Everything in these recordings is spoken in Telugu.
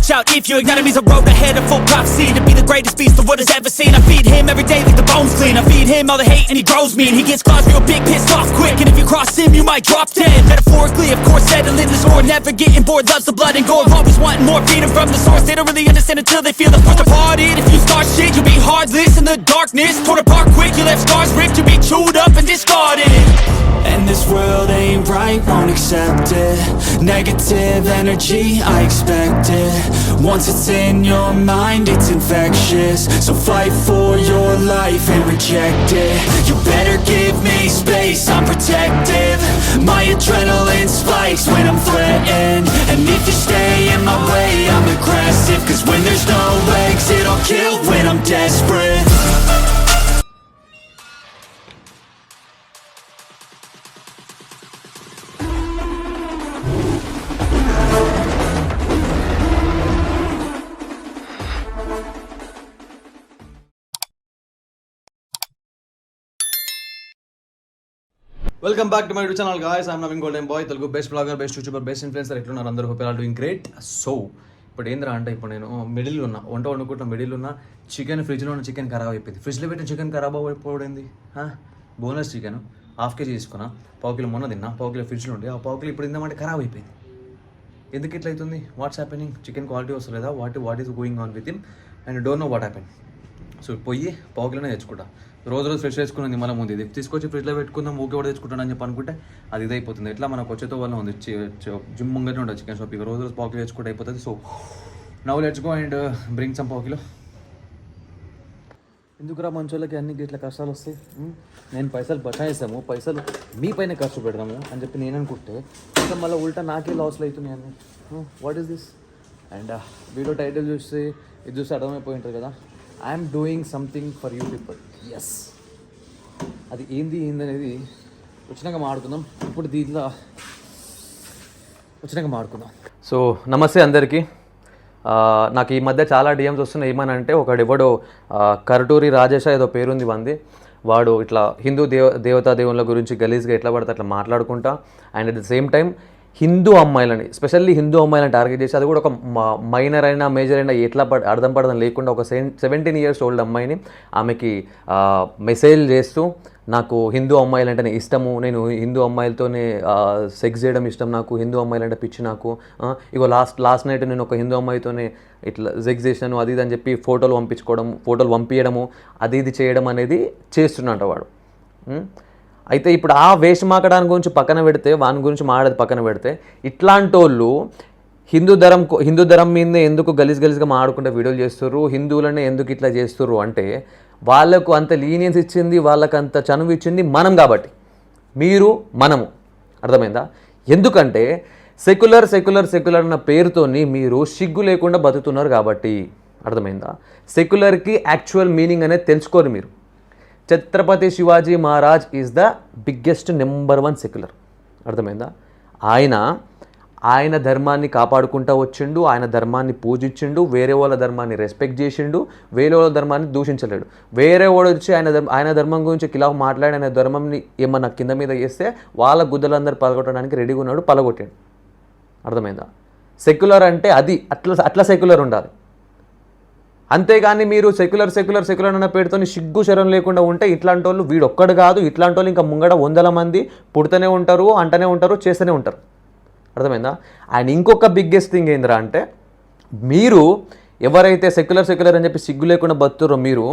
watch out if your enemy's a road ahead of full prophecy. To be the greatest beast the world has ever seen. I feed him every day like the bones clean. I feed him all the hate and he grows me. And he gets claws real big, pissed off quick. And if you cross him, you might drop dead. Metaphorically, of course, settling the score. Never getting bored, loves the blood and gore. Always wanting more freedom from the source. They don't really understand until they feel the force departed. If you start shit, you'll be heartless in the darkness. Torn apart quick, you left scars ripped. You'll be chewed up and discarded. And this world ain't right, won't accept it. Negative energy, I expect it. Once it's in your mind, it's infectious. So fight for your life and reject it. You better give me space, I'm protective. My adrenaline spikes when I'm threatened. And if you stay in my way, I'm aggressive. Cause when there's no exit, I'll kill when I'm desperate. Welcome back to my YouTube channel guys. I'm Naveen golden bye, Telugu best blogger, best YouTuber, best influencer. ఎట్లున్నారు అందరూ? Hope all doing great. So ఇప్పుడు ఏంద్రా అంటే, ఇప్పుడు నేను మిడిల్ ఉన్నా, వంట వండుకుంటున్న మిడిల్ ఉన్న చికెన్, ఫ్రిడ్జ్లో ఉన్న చికెన్ ఖరాబ్ అయిపోయింది. ఫ్రిడ్జ్లో పెట్టిన చికెన్ ఖరాబ్ అయిపోయింది. బోన్లెస్ చికెన్ ½ కేజీ తీసుకున్నా, పావు కిలో మొన్న తిన్నా, పావు కిలో ఫ్రిడ్జ్లో ఉండి, ఆ పావు కిలో ఇప్పుడు తిందామంటే ఖరాబ్ అయిపోయింది. ఎందుకు ఇట్లా అవుతుంది? What's happening? చికెన్ క్వాలిటీ వస్తలేదా? What is going on with him and don't know what happen. So పోయి పావు కిలోనే తెచ్చుకుంటా. రోజు ఫ్రెష్ తెచ్చుకున్నది మళ్ళీ ముందు ఇది తీసుకొచ్చి ఫ్రిడ్జ్లో పెట్టుకుందాం, ఊకే కూడా తెచ్చుకుంటాను అని చెప్పి అనుకుంటే అది ఇదైపోతుంది. ఎట్లా మనకు వచ్చేతో వల్ల ఉంది, జిమ్ ముంగనే ఉంటుంది చికెన్ షాప్. ఇక రోజు పావు కిలో తెచ్చుకుంటే అయిపోతుంది. So now let's go and bring some పావు కిలో. ఎందుకురా మంచోళ్ళకి అన్ని ఇట్లా కష్టాలు వస్తాయి? నేను పైసలు బచాయిస్తాము, పైసలు మీ పైన ఖర్చు పెడదాము అని చెప్పి నేను అనుకుంటే ఇంకా మళ్ళీ ఉల్టా నాకే లాస్లు అవుతున్నాయి అన్ని. What is this? And video title చూస్తే ఇది చూస్తే అర్థమైపోయి ఉంటుంది కదా, I'm doing something for you people. Yes, అది ఏంది అనేది వచ్చినాక మాట్లాడుకుందాం. ఇప్పుడు దీంట్లో వచ్చినాక మాట్లాడుకుందాం. సో నమస్తే అందరికీ. నాకు ఈ మధ్య చాలా డిఎమ్స్ వస్తున్నాయి. ఏమని అంటే, ఒకడు ఎవడో కరటూరి రాజేష ఏదో పేరుంది వంది, వాడు ఇట్లా హిందూ దేవతా దేవుళ్ళ గురించి గలీజ్గా ఎట్లా పడితే అట్లా మాట్లాడుకుంటా, and at the same time Hindu అమ్మాయిలని, స్పెషల్లీ హిందూ అమ్మాయిలను టార్గెట్ చేసి, అది కూడా ఒక మైనర్ అయినా మేజర్ అయినా ఎట్లా అర్థం పడడం లేకుండా ఒక 17 years ఓల్డ్ అమ్మాయిని ఆమెకి మెసేజ్ చేస్తూ, నాకు హిందూ అమ్మాయిలంటేనే ఇష్టము, నేను హిందూ అమ్మాయిలతోనే సెక్స్ చేయడం ఇష్టం, నాకు హిందూ అమ్మాయిలంటే పిచ్చి, నాకు ఇగో లాస్ట్ నైట్ నేను ఒక హిందూ అమ్మాయితోనే ఇట్లా సెక్స్ చేసినాను అది ఇది అని చెప్పి ఫోటోలు పంపించడము అది ఇది చేయడం అనేది చేస్తున్నట్ట వాడు. అయితే ఇప్పుడు ఆ వేష మాకడాని గురించి పక్కన పెడితే, వాని గురించి మాట్లాడేది పక్కన పెడితే, ఇట్లాంటి వాళ్ళు హిందూ ధరం మీదే ఎందుకు గలీజ్గా మాట్లాడుకుంటే వీడియోలు చేస్తుర్రు, హిందువులనే ఎందుకు ఇట్లా చేస్తుర్రు అంటే, వాళ్ళకు అంత లీనియన్స్ ఇచ్చింది, వాళ్ళకు అంత చనువు ఇచ్చింది మనం కాబట్టి, మనము. అర్థమైందా? ఎందుకంటే సెక్యులర్ అన్న పేరుతోని మీరు సిగ్గు లేకుండా బతుకుతున్నారు కాబట్టి. అర్థమైందా? సెక్యులర్కి యాక్చువల్ మీనింగ్ అనేది తెలుసుకోరు మీరు. Chhatrapati Shivaji Maharaj is the biggest number 1 secular. అర్థమైందా? ఆయన ధర్మాన్ని కాపాడుకుంటూ వచ్చిండు, ఆయన ధర్మాన్ని పూజించిండు, వేరే వాళ్ళ ధర్మాన్ని రెస్పెక్ట్ చేసిండు, వేరే వాళ్ళ ధర్మాన్ని దూషించలేడు. వేరే వాడు వచ్చి ఆయన ధర్మం గురించి కిలా మాట్లాడి ఆయన ధర్మంని ఏమన్నా కింద మీద చేస్తే వాళ్ళ గుద్దలందరూ పలగొట్టడానికి రెడీగా ఉన్నాడు, పలగొట్టాడు. అర్థమైందా? సెక్యులర్ అంటే అది అట్లా సెక్యులర్ ఉండాలి. అంతేగాని మీరు సెక్యులర్ అన్న పేరుతో సిగ్గు శరం లేకుండా ఉంటే, ఇట్లాంటి వాళ్ళు వీడొక్కడు కాదు, ఇట్లాంటి వాళ్ళు ఇంకా ముంగడ 100 మంది పుడుతూనే ఉంటారు, అంటనే ఉంటారు, చేస్తూనే ఉంటారు. అర్థమైందా? అండ్ ఇంకొక బిగ్గెస్ట్ థింగ్ ఏందిరా అంటే, మీరు ఎవరైతే సెక్యులర్ అని చెప్పి సిగ్గు లేకుండా బతుకుతారో, మీరు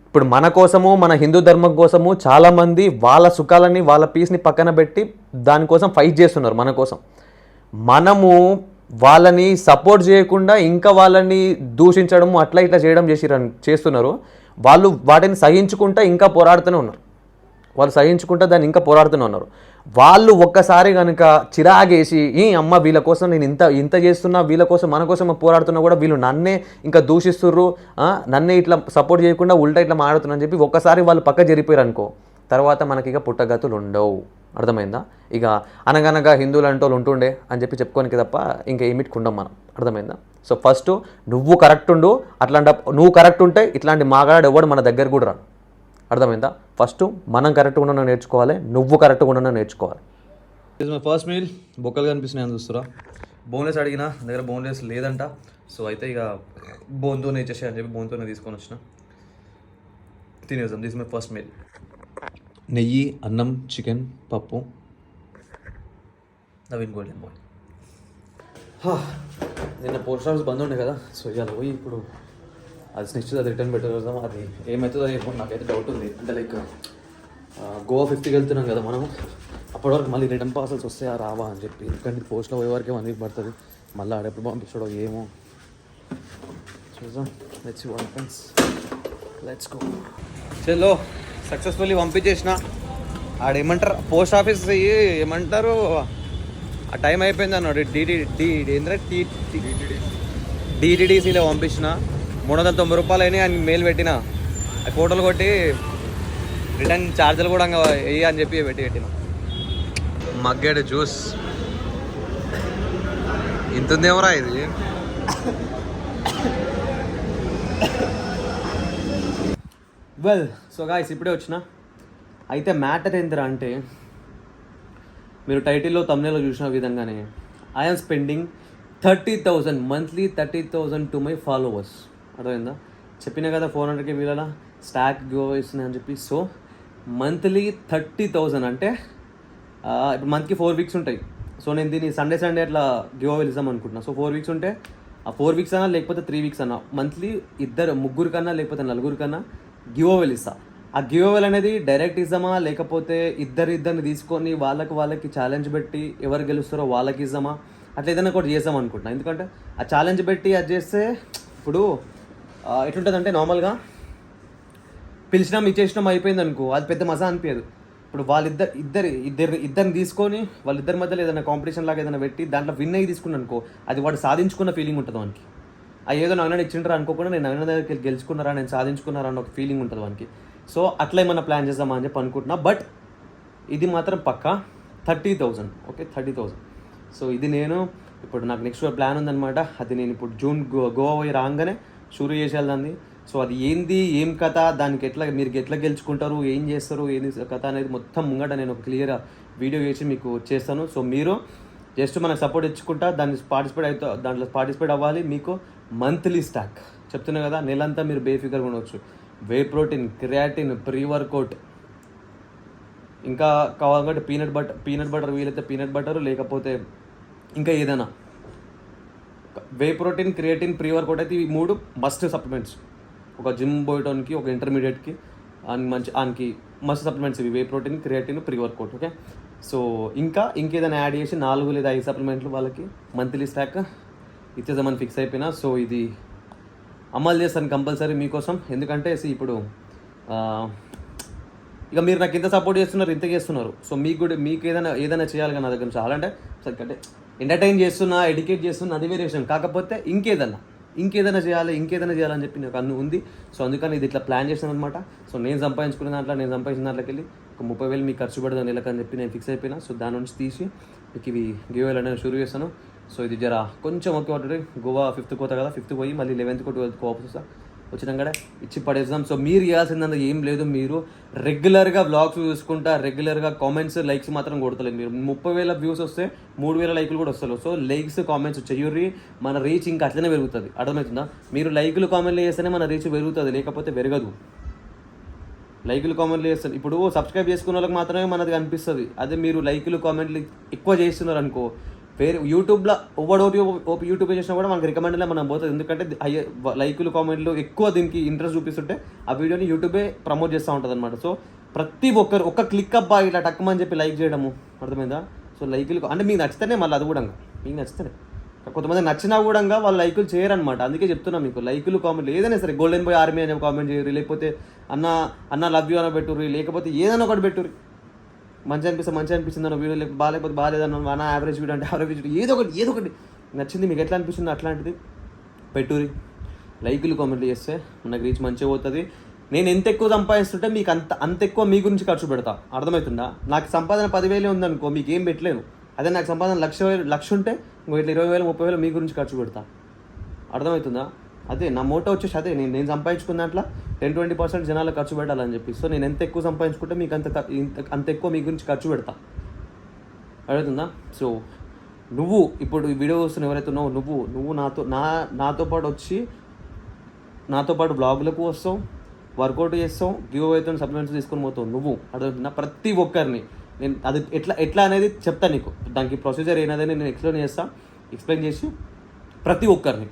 ఇప్పుడు మన కోసము, మన హిందూ ధర్మం కోసము చాలామంది వాళ్ళ సుఖాలని, వాళ్ళ పీస్ని పక్కన పెట్టి దానికోసం ఫైట్ చేస్తున్నారు మన కోసం. మనము వాళ్ళని సపోర్ట్ చేయకుండా ఇంకా వాళ్ళని దూషించడము అట్లా ఇట్లా చేస్తున్నారు. వాళ్ళు వాటిని సహించుకుంటా ఇంకా పోరాడుతూనే ఉన్నారు. దాన్ని ఇంకా పోరాడుతూనే ఉన్నారు. వాళ్ళు ఒక్కసారి కనుక చిరాగేసి, అమ్మ వీళ్ళ కోసం నేను ఇంత చేస్తున్నా, వీళ్ళ కోసం మన కోసం పోరాడుతున్నా కూడా వీళ్ళు నన్నే ఇంకా దూషిస్తుర్రు, నన్నే ఇట్లా సపోర్ట్ చేయకుండా ఉల్టా ఇట్లా మాట్లాడుతున్నా అని చెప్పి ఒక్కసారి వాళ్ళు పక్క జరిపోయారు అనుకో, తర్వాత మనకి ఇక పుట్టగతులు ఉండవు. అర్థమైందా? ఇక అనగనగా హిందువులు అంటే వాళ్ళు ఉంటుండే అని చెప్పి చెప్పుకోనికి తప్ప ఇంకా ఏమిటికుండం మనం. అర్థమైందా? సో ఫస్ట్ నువ్వు కరెక్ట్ ఉండు. నువ్వు కరెక్ట్ ఉంటే ఇట్లాంటి మాగాడు ఎవడు మన దగ్గర కూడా రాడు. అర్థమైందా? ఫస్ట్ మనం కరెక్ట్గా ఉండడం నేర్చుకోవాలి, నువ్వు కరెక్ట్గా ఉండడం నేర్చుకోవాలి. ఇది మై ఫస్ట్ మీల్. బొక్కలు కనిపిస్తున్నాయి అని చూస్తురా. బోన్లెస్ అడిగిన దగ్గర బోన్లెస్ లేదంట. సో అయితే ఇక బోన్తోనే ఇచ్చేసి అని చెప్పి బోన్తోనే తీసుకొని వచ్చిన. తినేద్దాం. This my first meal. నెయ్యి, అన్నం, చికెన్, పప్పు. Naveen golden boy. నిన్న పోస్ట్ ఆఫీస్ బంద్ ఉండే కదా, సో ఇవాళ పోయి ఇప్పుడు అది నెక్స్ట్ అది రిటర్న్ పెట్టేద్దాం. అది ఏమవుతుందో ఏమో నాకైతే డౌట్ ఉంది. అంటే లైక్ గోవా 50కి వెళ్తున్నాం కదా మనము, అప్పటి వరకు మళ్ళీ రిటర్న్ పార్సల్స్ వస్తాయా రావా అని చెప్పి. ఎందుకంటే పోస్ట్లో పోయే వరకే 1 వీక్ పడుతుంది. మళ్ళీ ఆడెప్పుడు పంపించడో ఏమో చూద్దాం. Let's see what happens. Let's go. చలో సక్సెస్ఫుల్లీ పంపించేసిన. ఆడేమంటారు పోస్ట్ ఆఫీస్ ఏమంటారు ఆ టైం అయిపోయింది అన్నాడు. డిటిడిసిలో పంపించిన. 390 రూపాయలు అయినాయి అని మెయిల్ పెట్టిన. ఆ ఫోటోలు కొట్టి రిటర్న్ ఛార్జీలు కూడా వెయ్యి అని చెప్పి పెట్టిన. మగ్గేడు జ్యూస్ ఇంతుందేమరా ఇది. వెల్ సో గాయ్స్ ఇప్పుడే వచ్చిన. అయితే మ్యాటర్ ఏంటిరా అంటే మీరు టైటిల్లో తమ్నేలో చూసిన విధంగానే I'm spending 30,000 monthly 30,000 to my followers. అర్థమైందా? చెప్పినా కదా 400K వీళ్ళ స్టాక్ గివ్ ఇస్తున్నాయి అని చెప్పి. సో మంత్లీ 30,000 అంటే ఇప్పుడు మంత్కి 4 వీక్స్ ఉంటాయి. సో నేను దీన్ని సండే అట్లా గివ్ అవేలు ఇద్దాం అనుకుంటున్నా. సో 4 వీక్స్ ఉంటే ఆ 4 వీక్స్ అన్నా లేకపోతే 3 వీక్స్ అన్నా మంత్లీ ముగ్గురు కన్నా లేకపోతే 4 కన్నా గివ్ అవేలు ఇస్తా. ఆ గివ్ అవేల్ అనేది డైరెక్ట్ ఇద్దామా లేకపోతే ఇద్దరిని తీసుకొని వాళ్ళకి ఛాలెంజ్ పెట్టి ఎవరు గెలుస్తారో వాళ్ళకి ఇద్దామా అట్లా ఏదైనా కూడా చేద్దాం అనుకుంటున్నా. ఎందుకంటే ఆ ఛాలెంజ్ పెట్టి అది చేస్తే ఇప్పుడు ఎట్లుంటుందంటే నార్మల్గా పిలిచినాం ఇచ్చేసినాం అయిపోయింది అనుకో, అది పెద్ద మజా అనిపించదు. ఇప్పుడు ఇద్దరిని తీసుకొని వాళ్ళిద్దరి మధ్యలో ఏదైనా కాంపిటీషన్ లాగా ఏదైనా పెట్టి దాంట్లో విన్ అయ్యి తీసుకున్నాను అనుకో, అది వాడు సాధించుకున్న ఫీలింగ్ ఉంటుంది వానికి. అది ఏదో నగన ఇచ్చింటారా అనుకోకుండా నేను నగన దగ్గరికి గెలుచుకున్నారా నేను సాధించుకున్నారా అన్న ఒక ఫీలింగ్ ఉంటుంది వానికి. సో అట్లా ఏమన్నా ప్లాన్ చేద్దామా అని చెప్పి అనుకుంటున్నా. బట్ ఇది మాత్రం పక్కా 30,000. ఓకే 30,000. సో ఇది నేను ఇప్పుడు నాకు నెక్స్ట్ ప్లాన్ ఉందన్నమాట. అది నేను ఇప్పుడు జూన్ గోవా పోయి రాగానే షూరు చేసేయాలి. సో అది ఏంది ఏం కథ, దానికి మీరు ఎట్లా గెలుచుకుంటారు, ఏం చేస్తారు, ఏంది కథ అనేది మొత్తం ముంగట నేను ఒక క్లియర్ వీడియో చేసి మీకు చేస్తాను. సో మీరు జస్ట్ మనకు సపోర్ట్ ఇచ్చుకుంటా దాంట్లో పార్టిసిపేట్ అవ్వాలి. మీకు మంత్లీ స్టాక్ చెప్తున్నా కదా, నెలంతా మీరు బేఫికర్గా ఉండవచ్చు. Whey protein, creatine, pre workout, ఇంకా కావాలంటే పీనట్ బటర్ వీలైతే పీనట్ బటర్, లేకపోతే ఇంకా ఏదైనా whey protein, creatine, pre workout అయితే ఈ 3 మస్ట్ సప్లిమెంట్స్. ఒక జిమ్ పోయటానికి, ఒక ఇంటర్మీడియట్కి ఆయనకి మస్ట్ సప్లిమెంట్స్ ఇవి whey protein, creatine, pre workout. Okay so ఇంకేదైనా యాడ్ చేసి 4 లేదా 5 సప్లిమెంట్లు వాళ్ళకి మంత్లీ స్టాక్ ఇచ్చేద్దామని ఫిక్స్ అయిపోయినా. సో ఇది అమలు చేస్తాను కంపల్సరీ మీకోసం. ఎందుకంటే ఇప్పుడు ఇక మీరు నాకు ఇంత సపోర్ట్ చేస్తున్నారు, ఇంత చేస్తున్నారు. సో మీకు ఏదైనా చేయాలి కానీ నా దగ్గర చాలా అంటే ఎంటర్టైన్ చేస్తున్నా, ఎడ్యుకేట్ చేస్తున్నా, అది వేరే విషయం. కాకపోతే ఇంకేదైనా చేయాలని చెప్పి నాకు అన్ని ఉంది. సో అందుకని ఇది ఇట్లా ప్లాన్ చేశాను అనమాట. సో నేను సంపాదించిన దాంట్లోకి వెళ్ళి ఒక 30,000 మీకు ఖర్చు పెడదాం నెలకని చెప్పి నేను ఫిక్స్ అయిపోయినా. సో దాని నుంచి తీసి మీకు ఇవి గివ్ అవేలు అనేది షురూ చేస్తాను. సో ఇది జరా కొంచెం ఓకే అవుతుంది. గోవా 5th పోతా కదా, 5th పోయి మళ్ళీ 11th 12th వాపస్ వచ్చినాక ఇచ్చి పడేద్దాం. సో మీరు చేయాల్సిందంత ఏం లేదు, మీరు రెగ్యులర్గా వ్లాగ్స్ చూసుకుంటా, రెగ్యులర్గా కామెంట్స్, లైక్స్ మాత్రం కొడతలేదు. మీరు 30,000 వ్యూస్ వస్తే 3,000 లైకులు కూడా వస్తారు. సో లైక్స్, కామెంట్స్ చెయ్యుర్రి, మన రీచ్ ఇంకా అట్లనే పెరుగుతుంది. అర్థమవుతుందా? మీరు లైకులు, కామెంట్లు చేస్తేనే మన రీచ్ పెరుగుతుంది, లేకపోతే పెరగదు. లైకులు, కామెంట్లు చేస్తారు. ఇప్పుడు సబ్స్క్రైబ్ చేసుకున్న వాళ్ళకి మాత్రమే మనది కనిపిస్తుంది. అదే మీరు లైకులు, కామెంట్లు ఎక్కువ చేస్తున్నారు అనుకో, వేరే యూట్యూబ్లో యూట్యూబ్ చేసినా కూడా మనకి రికమెండ్లో మనం పోతుంది. ఎందుకంటే లైకులు, కామెంట్లు ఎక్కువ దీనికి ఇంట్రెస్ట్ చూపిస్తుంటే ఆ వీడియోని యూట్యూబే ప్రమోట్ చేస్తూ ఉంటుంది అనమాట. సో ప్రతి ఒక్క క్లిక్ అబ్బా ఇట్లా టక్కుమని చెప్పి లైక్ చేయడము, అర్థమైందా? సో లైకులు అంటే మీకు నచ్చితేనే మళ్ళీ అది కూడా మీకు నచ్చితేనే, కొంతమంది నచ్చినా కూడా వాళ్ళు లైకులు చేయరనమాట. అందుకే చెప్తున్నా మీకు లైకులు, కామెంట్లు ఏదైనా సరే గోల్డెన్ బాయ్ ఆర్మీ అని కామెంట్ చేయరు, లేకపోతే అన్న లవ్ యూ అని పెట్టుర్రి, లేకపోతే ఏదైనా ఒకటి పెట్టుర్రి. మంచిగా అనిపిస్తుంది అన్న వీడియో, లేకపోతే బాగాలేదన్న అన్న యావరేజ్ వీడియో అంటే యావరేజ్ వీడియో, ఏదో ఒకటి నచ్చింది మీకు ఎట్లా అనిపిస్తుంది అట్లాంటిది పెట్టుర్రి. లైకులు, కామెంట్లు చేస్తే మనకు రీచ్ మంచిగా పోతుంది. నేను ఎంత ఎక్కువ సంపాదిస్తుంటే మీకు అంత ఎక్కువ మీ గురించి ఖర్చు పెడతా. అర్థమవుతుందా? నాకు సంపాదన 10,000 ఉందనుకో, మీకు ఏం పెట్టలేను. అదే నాకు సంపాదన 1,00,000 ఉంటే ఇంకో ఇట్లా 20,000 30,000 మీ గురించి ఖర్చు పెడతా. అర్థమవుతుందా? అదే నా మోటో వచ్చేసి అదే, నేను సంపాదించుకున్న దాంట్లో 10-20% జనాలకు ఖర్చు పెట్టాలని చెప్పి. సో నేను ఎంత ఎక్కువ సంపాదించుకుంటే మీకు అంత ఎక్కువ మీ గురించి ఖర్చు పెడతా. అడుగుతుందా? సో నువ్వు ఇప్పుడు ఈ వీడియో చూస్తున్న ఎవరైతే ఉన్నావో నువ్వు నాతో పాటు బ్లాగులకు వస్తావు, వర్కౌట్ చేస్తావు, గివ్ అవుతో సప్లిమెంట్స్ తీసుకొని పోతావు. నువ్వు అడుగుతున్నా ప్రతి ఒక్కరిని నేను అది ఎట్లా అనేది చెప్తాను నీకు. దానికి ప్రొసీజర్ ఏదైనా నేను ఎక్స్ప్లెయిన్ చేసి ప్రతి ఒక్కరిని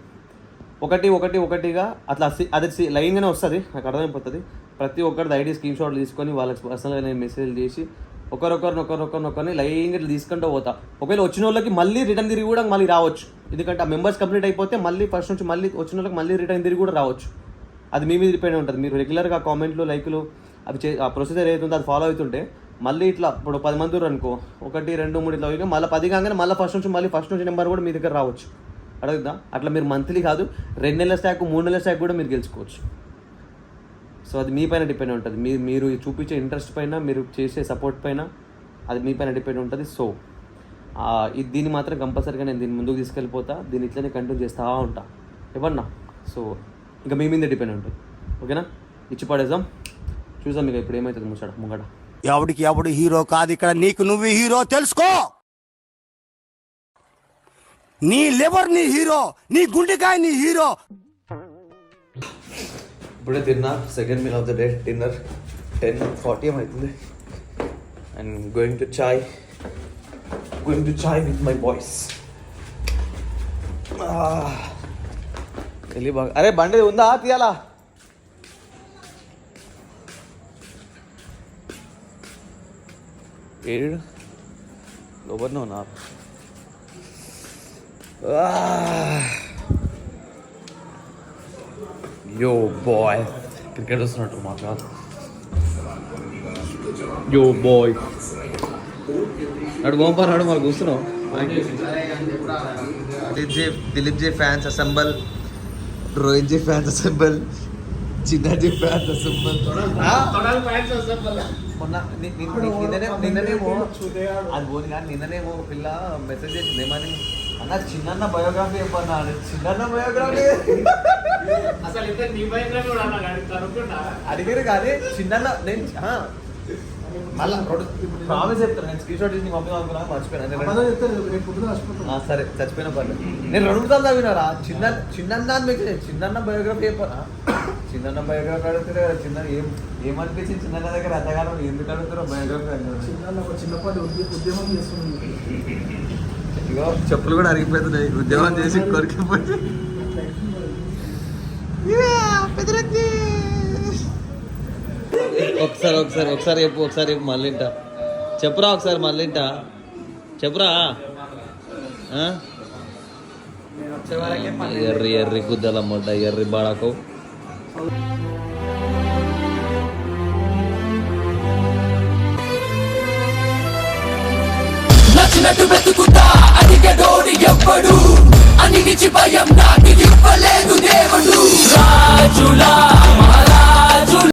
ఒకటిగా అట్లా అది లైన్గానే వస్తుంది, నాకు అర్థమైపోతుంది. ప్రతి ఒక్కరిది ఐడి స్క్రీన్ షాట్లు తీసుకొని వాళ్ళకి పర్సనల్గా నేను మెసేజ్ చేసి ఒకరిని లైన్గా తీసుకుంటూ పోతా. ఒకవేళ వచ్చిన వాళ్ళకి మళ్ళీ రిటర్న్ తిరిగి కూడా మళ్ళీ రావచ్చు, ఎందుకంటే ఆ మెంబర్స్ కంప్లీట్ అయిపోతే మళ్ళీ ఫస్ట్ నుంచి మళ్ళీ వచ్చిన వాళ్ళకి మళ్ళీ రిటర్న్ తిరిగి కూడా రావచ్చు. అది మీ మీద డిపెండ్ ఉంటుంది. మీరు రెగ్యులర్గా కామెంట్లు లైకులు అవి ఆ ప్రొసీజర్ ఏదైతుందో అది ఫాలో అవుతుంటే మళ్ళీ ఇట్లా ఇప్పుడు 10 మంది అనుకో 1, 2, 3 ఇట్లా పోయి మళ్ళీ 10 కాగానే మళ్ళీ ఫస్ట్ నుంచి నెంబర్ కూడా మీ దగ్గర రావచ్చు. అడుగుదా అట్లా మీరు మంత్లీ కాదు 2 నెలల స్టాక్ 3 నెలల స్టాక్ కూడా మీరు గెలుచుకోవచ్చు. సో అది మీ పైన డిపెండ్ ఉంటుంది. మీరు చూపించే ఇంట్రెస్ట్ పైన, మీరు చేసే సపోర్ట్ పైన అది మీ పైన డిపెండ్ ఉంటుంది. సో దీన్ని మాత్రం కంపల్సరీగా నేను దీన్ని ముందుకు తీసుకెళ్ళిపోతా, దీన్ని ఇట్లనే కంటిన్యూ చేస్తూ ఉంటా ఎవరన్నా. సో ఇంకా మీ మీద డిపెండ్ ఉంటుంది. ఓకేనా, ఇచ్చి పడేద్దాం, చూద్దాం ఇక ఇప్పుడు ఏమవుతుంది ముంగట. ఎవడు హీరో కాదు ఇక్కడ, నీకు నువ్వు హీరో తెలుసుకో. నీ లివర్ నీ హీరో, నీ గుండెకాయ నీ హీరో. ఇప్పుడే తిన్నా, second meal of the day dinner. 10:40 ఏమవుతుంది. And going to chai with my boys. వెళ్ళి బాగా అరే బండి ఉందా తీయాలా? ఏడు లోపలనే ఉన్నా. యో బాయ్ క్రికెట్ వస్తున్నట్టు మాకు. యో బాయ్ నాడు గోంపార్ నాడు మాకు కూర్చున్నావు. Dilip ji fans assemble, Rohit ji fans assemble, Chinnaji fans assemble. నిన్ననేమో అది పోని కానీ నిన్ననేమో పిల్ల మెసేజ్ చేసింది ఏమని అన్న చిన్న బయోగ్రఫీ చెప్పన్నాడు. చిన్న బయోగ్రఫీ అడిగారు కానీ చిన్న నేను మళ్ళీ ప్రామిస్ చెప్తాను. నేను స్క్రీన్ షాట్ తీసి పంపిద్దాం అనుకున్నా, మర్చిపోయాను. సరే చచ్చిపోయిన పర్లేదు. నేను 2 సార్లు చదివినారా చిన్న చిన్న బయోగ్రఫీ చెప్పారా? చిన్న బయోగ్రఫీ అడుగుతారు కదా. చిన్న ఏమనిపించింది చిన్న దగ్గర అంతగానో ఎందుకు అడుగుతారో బయోగ్రఫీ చిన్నపాటి ఉద్యమం చేస్తుంది. ఇగో చెప్పులు కూడా అరిగిపోతున్నాయి ఉద్యమం చేసి కొరికిపోయి. ఒకసారి చెప్పు మళ్ళీ చెప్పురా, ఒకసారి మళ్ళీ చెప్పురా. ఎర్రి గుద్దలమ్మంట, ఎర్రి బాడాకు. నచ్చినట్టు వెతుకుతా అడిగేడోడి ఎవ్వడు, అన్నిటికి భయం నాకు ఇవ్వలేదు దేవుడు. రాజులా